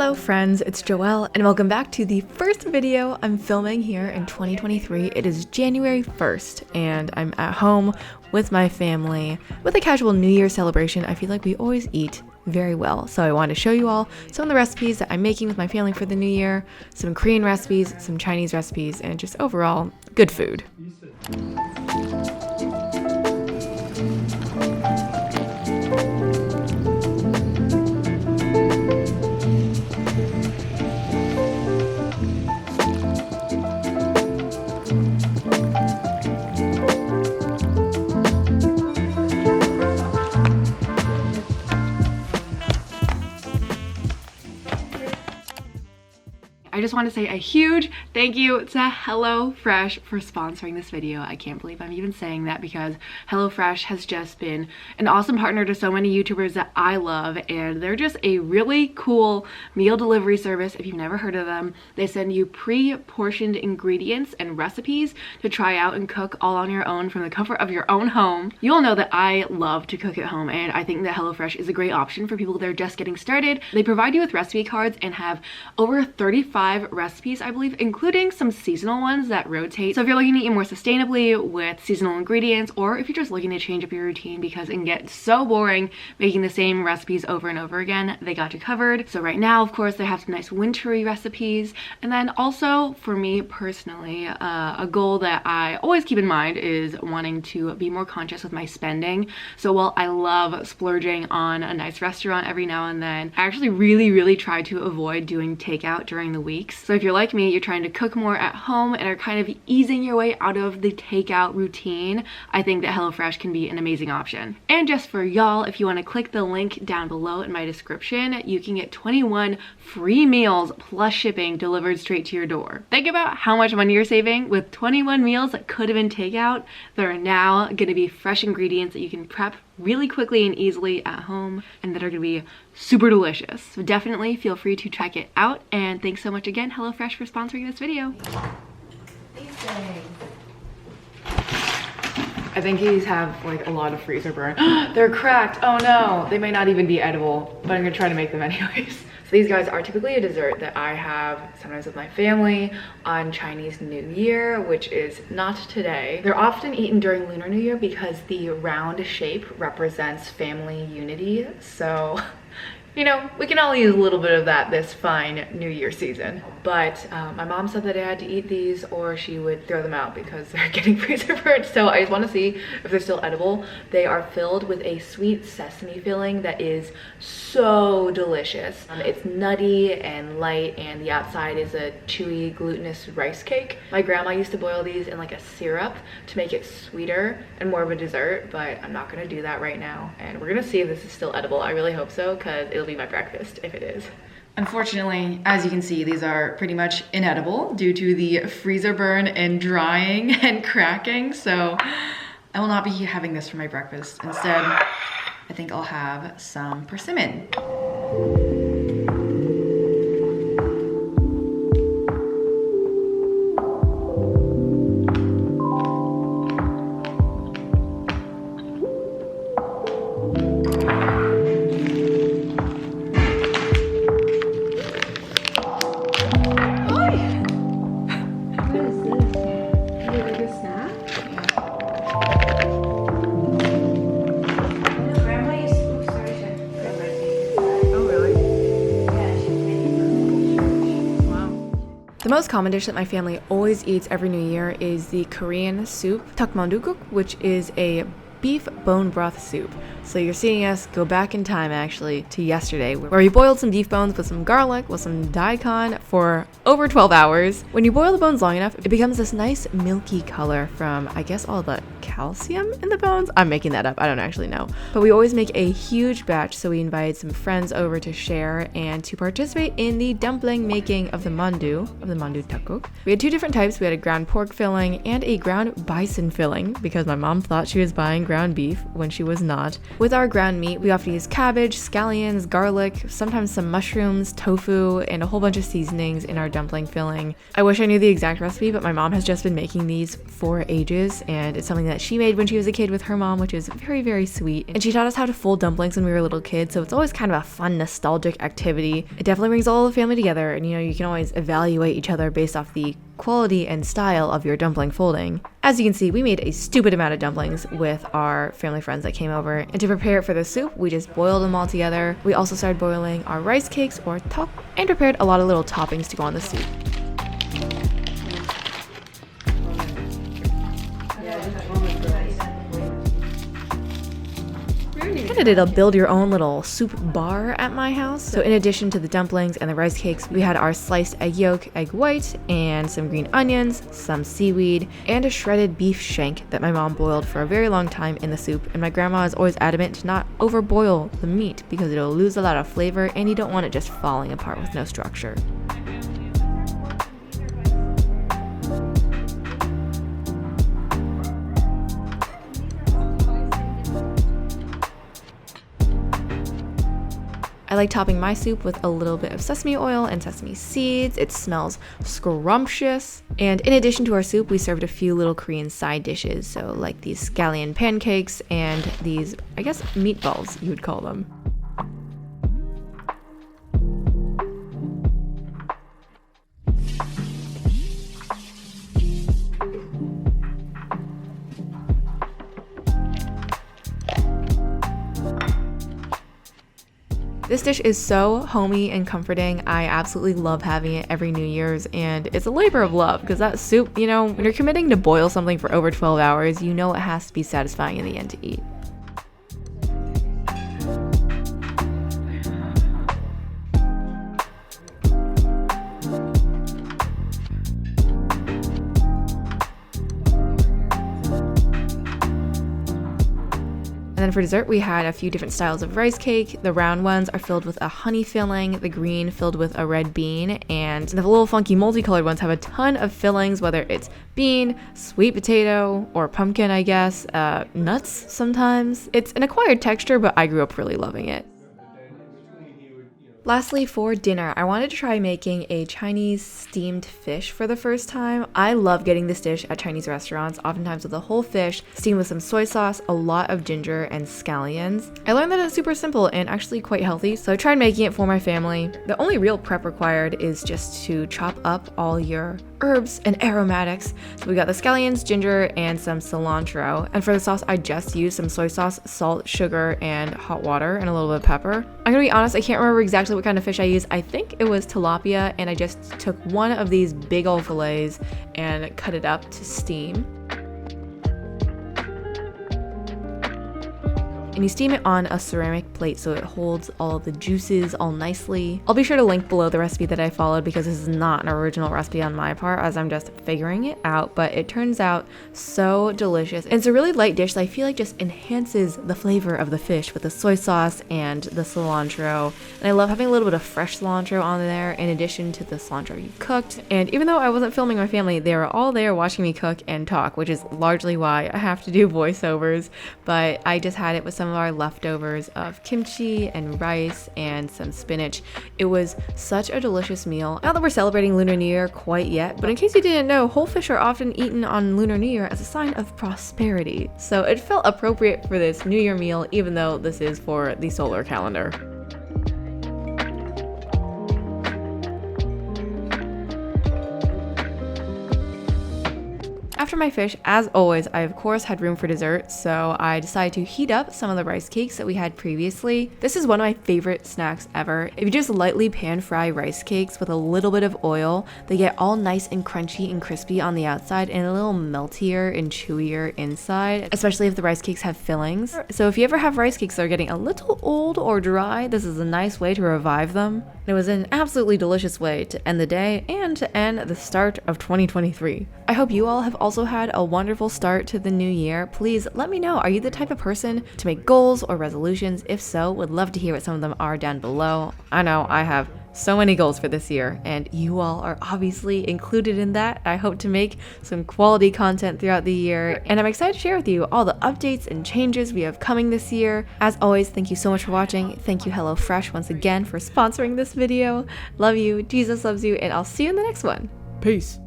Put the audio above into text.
Hello friends, it's Joelle and welcome back to the first video I'm filming here in 2023. It is January 1st and I'm at home with my family with a casual New Year celebration. I feel like we always eat very well, so I wanted to show you all some of the recipes that I'm making with my family for the new year, some Korean recipes, some Chinese recipes, and just overall good food. I just want to say a huge thank you to HelloFresh for sponsoring this video. I can't believe I'm even saying that because HelloFresh has just been an awesome partner to so many YouTubers that I love, and they're just a really cool meal delivery service. If you've never heard of them, they send you pre-portioned ingredients and recipes to try out and cook all on your own from the comfort of your own home. You all know that I love to cook at home, and I think that HelloFresh is a great option for people that are just getting started. They provide you with recipe cards and have over 35 recipes, I believe, including some seasonal ones that rotate. So if you're looking to eat more sustainably with seasonal ingredients, or if you're just looking to change up your routine because it can get so boring making the same recipes over and over again, they got you covered. So right now, of course, they have some nice wintry recipes. And then also for me personally, a goal that I always keep in mind is wanting to be more conscious with my spending. So while I love splurging on a nice restaurant every now and then, I actually really try to avoid doing takeout during the week. So if you're like me, you're trying to cook more at home and are kind of easing your way out of the takeout routine, I think that HelloFresh can be an amazing option. And just for y'all, if you want to click the link down below in my description, you can get 21 free meals plus shipping delivered straight to your door. Think about how much money you're saving with 21 meals that could have been takeout that are now going to be fresh ingredients that you can prep really quickly and easily at home and that are going to be super delicious. So definitely feel free to check it out, and thanks so much again HelloFresh for sponsoring this video. I think these have like a lot of freezer burn. They're cracked. Oh no, they may not even be edible, but I'm gonna try to make them anyways. So these guys are typically a dessert that I have sometimes with my family on Chinese New Year, which is not today. They're often eaten during Lunar New Year because the round shape represents family unity. So, you know, we can all use a little bit of that this fine New Year season. But my mom said that I had to eat these or she would throw them out because they're getting freezer burnt. So I just want to see if they're still edible. They are filled with a sweet sesame filling that is so delicious. It's nutty and light, and the outside is a chewy glutinous rice cake. My grandma used to boil these in like a syrup to make it sweeter and more of a dessert, but I'm not gonna do that right now. And we're gonna see if this is still edible. I really hope so, because it'll be my breakfast if it is. Unfortunately, as you can see, these are pretty much inedible due to the freezer burn and drying and cracking. So I will not be having this for my breakfast. Instead, I think I'll have some persimmon. The most common dish that my family always eats every New Year is the Korean soup, takmandukuk, which is a beef bone broth soup. So you're seeing us go back in time actually to yesterday, where we boiled some beef bones with some garlic, with some daikon for over 12 hours. When you boil the bones long enough, it becomes this nice milky color from, I guess, all the calcium in the bones. I'm making that up, I don't actually know. But we always make a huge batch, so we invited some friends over to share and to participate in the dumpling making of the mandu takuk. We had two different types. We had a ground pork filling and a ground bison filling because my mom thought she was buying ground ground beef when she was not. With our ground meat, we often use cabbage, scallions, garlic, sometimes some mushrooms, tofu, and a whole bunch of seasonings in our dumpling filling. I wish I knew the exact recipe, but my mom has just been making these for ages, and it's something that she made when she was a kid with her mom, which is very, very sweet. And she taught us how to fold dumplings when we were little kids, so it's always kind of a fun, nostalgic activity. It definitely brings all the family together, and you can always evaluate each other based off the quality and style of your dumpling folding. As you can see, we made a stupid amount of dumplings with our family friends that came over, and to prepare it for the soup, we just boiled them all together. We also started boiling our rice cakes or top and prepared a lot of little toppings to go on the soup. I did a build your own little soup bar at my house. So in addition to the dumplings and the rice cakes, we had our sliced egg yolk, egg white, and some green onions, some seaweed, and a shredded beef shank that my mom boiled for a very long time in the soup. And my grandma is always adamant to not overboil the meat because it'll lose a lot of flavor and you don't want it just falling apart with no structure. I like topping my soup with a little bit of sesame oil and sesame seeds. It smells scrumptious. And in addition to our soup, we served a few little Korean side dishes. So like these scallion pancakes and these, I guess, meatballs, you would call them. This dish is so homey and comforting. I absolutely love having it every New Year's, and it's a labor of love because that soup, when you're committing to boil something for over 12 hours, it has to be satisfying in the end to eat. And then for dessert, we had a few different styles of rice cake. The round ones are filled with a honey filling, the green filled with a red bean, and the little funky multicolored ones have a ton of fillings, whether it's bean, sweet potato, or pumpkin, I guess, nuts sometimes. It's an acquired texture, but I grew up really loving it. Lastly, for dinner, I wanted to try making a Chinese steamed fish for the first time. I love getting this dish at Chinese restaurants, oftentimes with a whole fish, steamed with some soy sauce, a lot of ginger, and scallions. I learned that it's super simple and actually quite healthy, so I tried making it for my family. The only real prep required is just to chop up all your herbs and aromatics. So we got the scallions, ginger, and some cilantro. And for the sauce, I just used some soy sauce, salt, sugar, and hot water, and a little bit of pepper. I'm gonna be honest, I can't remember exactly what kind of fish I used. I think it was tilapia, and I just took one of these big old fillets and cut it up to steam. And you steam it on a ceramic plate so it holds all the juices all nicely. I'll be sure to link below the recipe that I followed because this is not an original recipe on my part as I'm just figuring it out, but it turns out so delicious. And it's a really light dish that I feel like just enhances the flavor of the fish with the soy sauce and the cilantro. And I love having a little bit of fresh cilantro on there in addition to the cilantro you cooked. And even though I wasn't filming my family, they were all there watching me cook and talk, which is largely why I have to do voiceovers. But I just had it with some of our leftovers of kimchi and rice and some spinach. It was such a delicious meal. Not that we're celebrating Lunar New Year quite yet, but in case you didn't know, whole fish are often eaten on Lunar New Year as a sign of prosperity. So it felt appropriate for this New Year meal, even though this is for the solar calendar. After my fish, as always, I of course had room for dessert, so I decided to heat up some of the rice cakes that we had previously. This is one of my favorite snacks ever. If you just lightly pan fry rice cakes with a little bit of oil, they get all nice and crunchy and crispy on the outside and a little meltier and chewier inside, especially if the rice cakes have fillings. So if you ever have rice cakes that are getting a little old or dry, this is a nice way to revive them. And it was an absolutely delicious way to end the day and to end the start of 2023. I hope you all have also had a wonderful start to the new year. Please let me know, are you the type of person to make goals or resolutions? If so, would love to hear what some of them are down below. I know I have so many goals for this year, and you all are obviously included in that. I hope to make some quality content throughout the year, and I'm excited to share with you all the updates and changes we have coming this year. As always, thank you so much for watching. Thank you HelloFresh once again for sponsoring this video. Love you, Jesus loves you, and I'll see you in the next one. Peace.